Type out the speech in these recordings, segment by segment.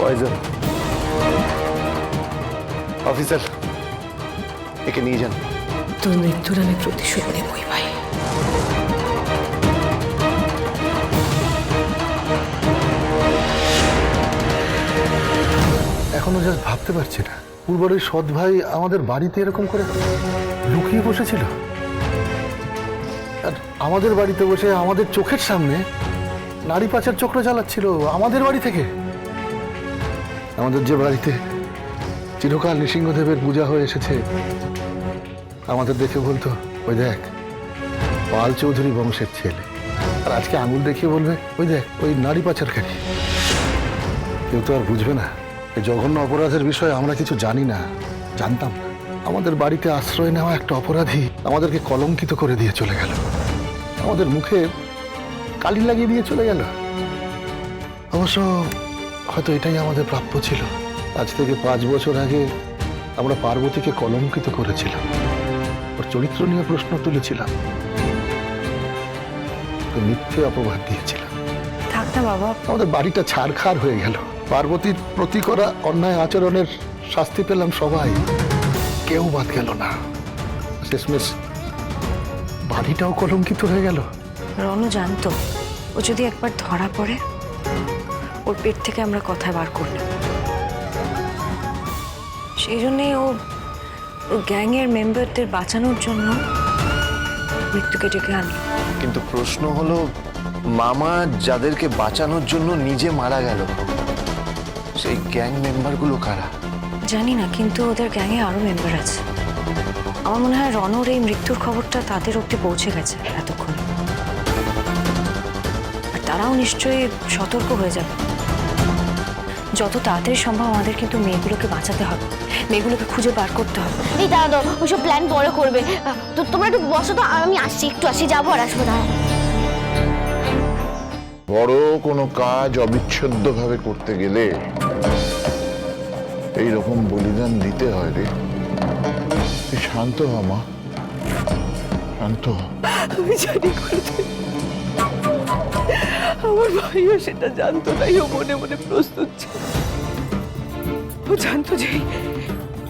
Poison. Officer, একে নিয়ে যান। তোর মৃত্যুর আমি প্রতিশোধ নেবই ভাই। এখনো জাস্ট ভাবতে পারছি না, পূর্বের ওই সৎ ভাই আমাদের বাড়িতে এরকম করে লুকিয়ে বসেছিল, আর আমাদের বাড়িতে বসে আমাদের চোখের সামনে নারী পাচার চক্র চালাচ্ছিল আমাদের বাড়ি থেকে। আমাদের যে বাড়িতে চিরকাল নৃসিংহদেবের পূজা হয়ে এসেছে, আমাদের দেখে বলতো, ওই দেখ পাল চৌধুরী বংশের ছেলে, আর আজকে আঙুল দেখিয়ে বলবে, ওই দেখ ওই নারী পাচারকারী। কেউ তো আর বুঝবে না এই জঘন্য অপরাধের বিষয়ে আমরা কিছু জানি না, জানতাম না। আমাদের বাড়িতে আশ্রয় নেওয়া একটা অপরাধী আমাদেরকে কলঙ্কিত করে দিয়ে চলে গেল, আমাদের মুখে কালি লাগিয়ে দিয়ে চলে গেল। অবশ্য হয়তো এটাই আমাদের প্রাপ্য ছিল। আজ থেকে 5 বছর আগে আমরা পার্বতীকে কলঙ্কিত করেছিলাম, ওর চরিত্র নিয়ে প্রশ্ন তুলেছিলাম, মিথ্যে অপবাদ দিয়েছিলাম। থাক না বাবা, আমাদের বাড়িটা ছারখার হয়ে গেল। পার্বতীর প্রতি করা অন্যায় আচরণের শাস্তি পেলাম সবাই, কেউ বাদ গেল না। শেষমেশ বাড়িটাও কলঙ্কিত হয়ে গেল। রনু জানতো ও যদি একবার ধরা পড়ে ওর পেট থেকে আমরা কথা বার করব। সেই জন্যে ও গ্যাংয়ের মেম্বারদের বাঁচানোর জন্য মৃত্যুকে ডেকে আনলো। কিন্তু প্রশ্ন হলো, মামা যাদেরকে বাঁচানোর জন্য নিজে মারা গেল, সেই গ্যাং মেম্বারগুলো কারা? জানি না, কিন্তু ওদের গ্যাংয়ে আরো মেম্বার আছে। আমার মনে হয় রনর এই মৃত্যুর খবরটা তাদের অব্দি পৌঁছে গেছে এতক্ষণ, আর তারাও নিশ্চয়ই সতর্ক হয়ে যাবে। যত তাড়াতাড়ি সম্ভব আমাদের কিন্তু মেয়েগুলোকে বাঁচাতে হবে, মেয়েগুলোকে খুঁজে বার করতে হবে। এই দাদা দাও, ওইসব প্ল্যান পরে করবে। তো তোমরা একটু বসো তো, আমি আসছি, একটু আসি, যাবো আর আসবো। দাঁড়াও। বড় কোনো কাজ অবিচ্ছেদ্যভাবে করতে গেলে এই রকম বলিদান দিতে হয় রে। তুই শান্ত হ মা, শান্ত হ। আমি জানি আমার ভাইও সেটা জানতো, তাই ও মনে মনে প্রস্তুত ছিল। ও জানতো যে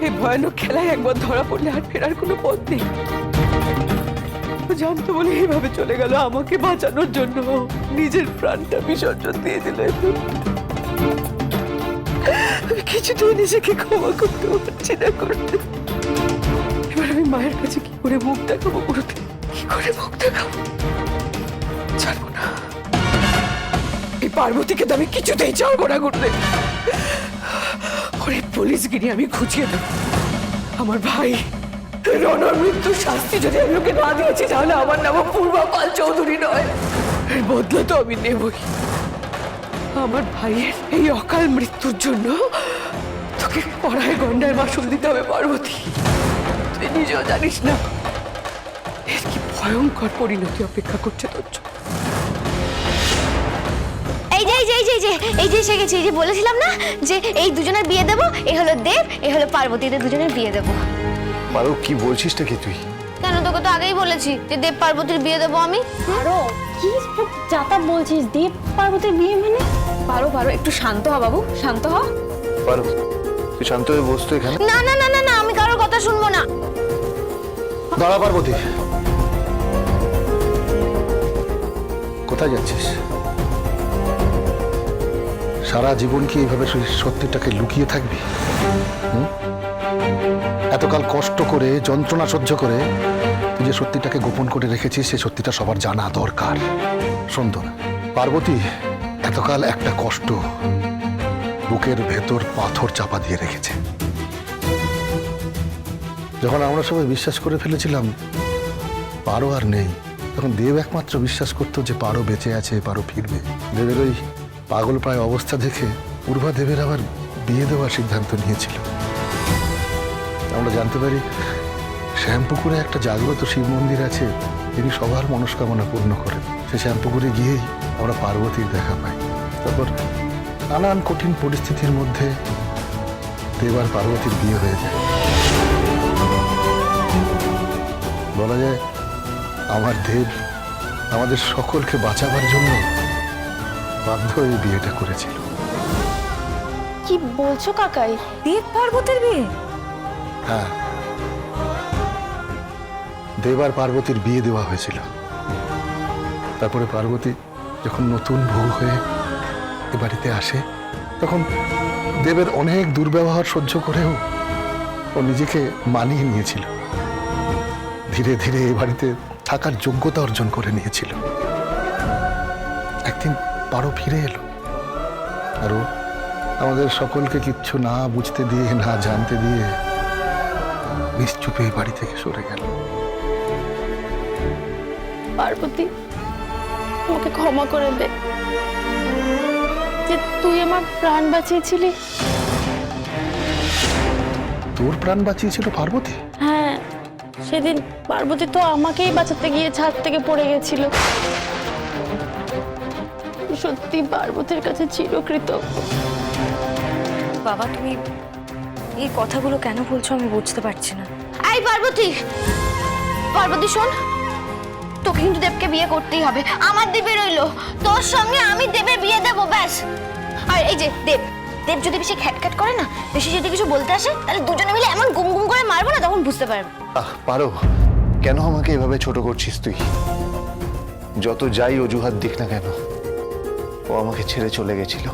এই ভয়ানক খেলায় একবার ধরা পড়লে আর ফেরার কোনো পথ নেই। ও জানতো বলে এইভাবে চলে গেল আমাকে বাঁচানোর জন্য, নিজের প্রাণটা বিসর্জন দিয়ে দিল। আমি কিছুতেই নিজেকে ক্ষমা করতে পারছি না করতে। এবার আমি মায়ের কাছে কি করে মুখ দেখাবো করতে, কি করে মুখ দেখাবো জানবো না। এই পার্বতীকে তো আমি কিছুতেই ছাড়বো না করতে। ওরে পুলিশগিরি আমি খুঁজিয়ে দেব। আমার ভাই রনর মৃত্যুর শাস্তি যদি আমি ওকে না দিয়েছি, তাহলে আমার নাম পূর্বা পাল চৌধুরী নয়। এর বদলা তো আমি নেবই। আমার ভাইয়ের এই অকাল মৃত্যুর জন্য তোকে পড়ায় গন্ডায় মাসুল দিতে হবে পার্বতী। তুই নিজেও জানিস না এর কি ভয়ঙ্কর পরিণতি অপেক্ষা করছে তোর জন্য। এই যে এই যে এই যে এই যে এই যে এসে গেছি। এই যে বলেছিলাম না যে এই দুজনের বিয়ে দেবো, এ হলো দেব, এ হলো পার্বতী, এদের দুজনের বিয়ে দেবো। পারো, কি বলছিসটা কি তুই? কেন, তোকে তো আগেই বলেছি যে দেব পার্বতীর বিয়ে দেবো আমি। আরো কি সব যাতা বলছিস? দেব পার্বতীর বিয়ে মানে? পারো পারো, একটু শান্ত হ বাবু, শান্ত হ। পারো, তুই শান্ত হয়ে বসতো এখানে। না না না না না, আমি কারোর কথা শুনবো না। দাঁড়া পার্বতী, কোথায় যাচ্ছিস? সারা জীবন কি এইভাবে সত্যিটাকে লুকিয়ে থাকবি? এতকাল কষ্ট করে, যন্ত্রণা সহ্য করে তুই যে সত্যিটাকে গোপন করে রেখেছিস, সে সত্যিটা সবার জানা দরকার। শোন না পার্বতী, এতকাল একটা কষ্ট বুকের ভেতর পাথর চাপা দিয়ে রেখেছে। যখন আমরা সবাই বিশ্বাস করে ফেলেছিলাম পারো আর নেই, তখন দেব একমাত্র বিশ্বাস করতো যে পারো বেঁচে আছে, পারো ফিরবে। দেবের ওই পাগল প্রায় অবস্থা দেখে পূর্বা দেবের আবার বিয়ে দেওয়ার সিদ্ধান্ত নিয়েছিল। আমরা জানতে পারি শ্যামপুকুরে একটা জাগ্রত শিব মন্দির আছে, তিনি সবার মনস্কামনা পূর্ণ করেন। সে শ্যামপুকুরে গিয়েই আমরা পার্বতীর দেখা পাই। তারপর নানান কঠিন পরিস্থিতির মধ্যে দেব আর পার্বতীর বিয়ে হয়ে যায়। বলা যায় আমার দেব আমাদের সকলকে বাঁচাবার জন্য বাধ্য হয়ে বিয়েটা করেছিল। কি বলছো কাকাই? দেব পার্বতীর বিয়ে? হ্যাঁ, দেব আর পার্বতীর বিয়ে দেওয়া হয়েছিল। তারপরে পার্বতী যখন নতুন বউ হয়ে এ বাড়িতে আসে, তখন দেবের অনেক দুর্ব্যবহার সহ্য করেও ও নিজেকে মানিয়ে নিয়েছিল। ধীরে ধীরে এ বাড়িতে থাকার যোগ্যতা অর্জন করে নিয়েছিল। একদিন পারো ফিরে এলো, আর ও আমাদের সকলকে কিচ্ছু না বুঝতে দিয়ে, না জানতে দিয়ে নিশ্চুপে এই বাড়ি থেকে সরে গেল। পার্বতী, আমাকে ক্ষমা করে দে যে তুই আমার প্রাণ বাঁচিয়েছিলি। তোর প্রাণ বাঁচিয়েছিল পার্বতী? হ্যাঁ, সেদিন পার্বতী তো আমাকেই বাঁচাতে গিয়ে ছাদ থেকে পড়ে গেছিল। সত্যি পার্বতীর কাছে চিরকৃতজ্ঞ। বাবা, তুমি এই কথাগুলো কেন বলছো আমি বুঝতে পারছি না। এই পার্বতী, পার্বতী শোন, তোকে কিন্তু দেবকে বিয়ে করতেই হবে। আমার দেবে রইলো, তোর সঙ্গে আমি দেবে বিয়ে দেবো, ব্যাস। আর এই যে দেব, দেব যদি বেশি খ্যাটখ্যাট করে না, বেশি যদি কিছু বলতে আসে, তাহলে দুজনে মিলে এমন গুম গুম করে মারবো না, তখন বুঝতে পারবে। পারো, কেন আমাকে এভাবে ছোট করছিস তুই? যত যাই অজুহাত দিক না কেন, ও আমাকে ছেড়ে চলে গেছিল।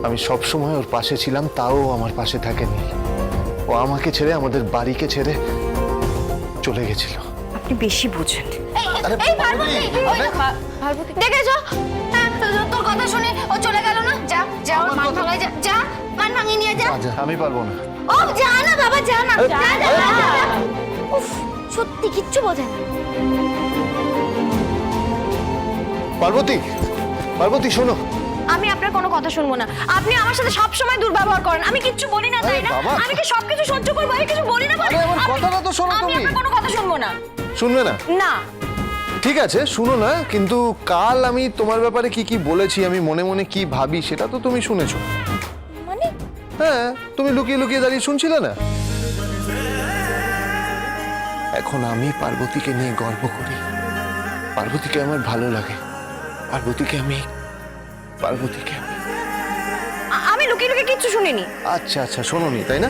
আমি সব সময় ওর পাশে ছিলাম, তাও আমার পাশে থাকেনি। ও আমাকে ছেড়ে, আমাদের বাড়িকে ছেড়ে চলে গেছিল। আপনি বেশি বোঝেন। এই পার্বতী, পার্বতী দেখেছো? হ্যাঁ, তোর কথা শুনে ও চলে গেল না? যা যা, ওর মান ভাঙায় যা, যা মান ভাঙিয়ে নিয়ে যা। আমি পারবো না। ও যা না বাবা, যা না, যা যা যা। উফ, সত্যি কিচ্ছু বোঝেন। পার্বতী, পার্বতী শোনো। আমি আপনার কোনো কথা শুনবো না। আপনি আমার সাথে সব সময় দুর্ব্যবহার করেন। আমি কিচ্ছু বলি না, তাই না? বাবা। আমি কি সবকিছু সহ্য করবো? আমি কিছু বলি না বলে? আরে আমার কথাটা তো শোনো আমি তুমি। আপনার কোনো কথা শুনবো না। শুনবে না? না। ঠিক আছে, শুনো না, কিন্তু কাল আমি তোমার ব্যাপারে কি কি বলেছি, আমি মনে মনে কি ভাবি, সেটা তো তুমি শুনেছো। মানে? হ্যাঁ, তুমি লুকিয়ে লুকিয়ে দাঁড়িয়ে শুনছিলে না? এখন আমি পার্বতীকে নিয়ে গর্ব করি। পার্বতীকে আমার ভালো লাগে। পার্বতীকে আমি আমি লুকিয়ে লুকিয়ে কিচ্ছু শুনিনি। আচ্ছা আচ্ছা, শোনোনি তাই না?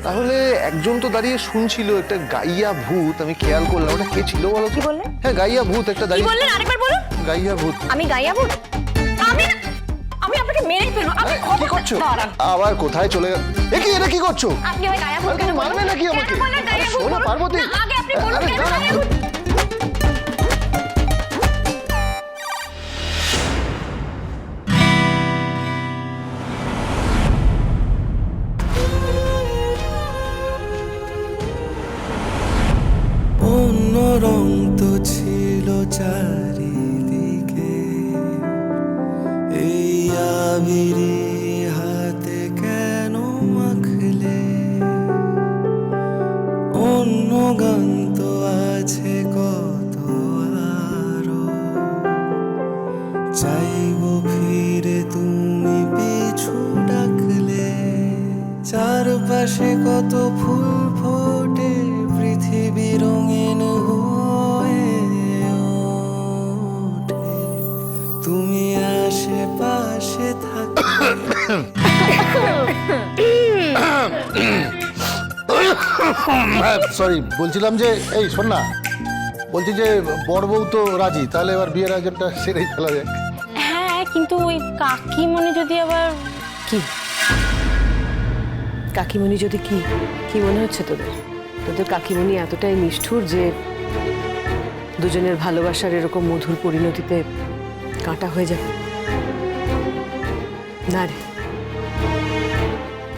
তাহলে একজন তো দাঁড়িয়ে শুনছিল, একটা গাইয়া ভূত। আমি খেয়াল করলাম, ওটা কে ছিল বলো তো? কি বললেন? হ্যাঁ, গাইয়া ভূত একটা কি দাঁড়িয়ে। বললেন? আরেকবার বলুন। গাইয়া ভূত। আমি গাইয়া ভূত? আমি আপনাকে মেরেই ফেলবো। আপনি কি করছো? দাঁড়ান। আবার কোথায় চলে গেল? এটা কি করছো? আপনি ওই গাইয়া ভূত আরে কেন তুমি মারবে বললেন? নাকি আমাকে? কেন বললেন গাইয়া ভূত? শোনো বলুন। পার্বতী। না, আগে আপনি বলুন আরে কেন দাঁড়াও। গাইয়া ভূত? অন্য রং তো ছিল চারিদিকে, এই আবিরে হাতে কেন মাখলে? অন্য গান তো আছে কত আরো, চাইবো ফিরে তুমি পিছু ডাকলে। চারপাশে কত ফুল ফোটে, পৃথিবী রঙিন হয়ে ওঠে, তুমি আশেপাশে সরি, বলছিলাম যে এই শোন না, বলছি যে বড় বউ তো রাজি, তাহলে এবার বিয়ের আয়োজনটা সেরেই ফেলা যায়। হ্যাঁ, কিন্তু ওই কাকিমণি যদি আবার... কি কাকিমণি যদি কি কি মনে হচ্ছে তোদের? তোদের কাকিমণি এতটাই নিষ্ঠুর যে দুজনের ভালোবাসার এরকম মধুর পরিণতিতে কাঁটা হয়ে যাবে? না রে,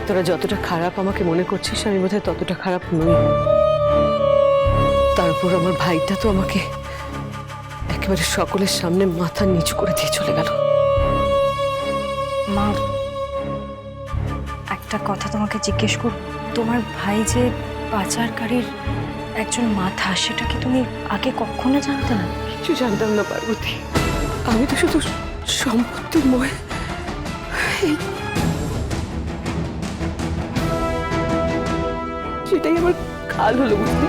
তোরা যতটা খারাপ আমাকে মনে করছিস, আমি বোধহয় ততটা খারাপ নই। তারপর আমার ভাইটা তো আমাকে একেবারে সকলের সামনে মাথা নিচু করে দিয়ে চলে গেল। মা, একটা কথা তোমাকে জিজ্ঞেস করব। তোমার ভাই যে পাচারকারীর একজন মাথা, সেটা কি তুমি আগে কখনো জানতে না? কিছু জানতাম না পার্বতী। আমি তো শুধু সম্পত্তির মোহে সেটাই আমার কাল হলো বুঝলি।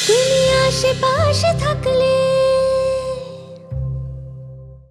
তুমি আশেপাশে থাকলে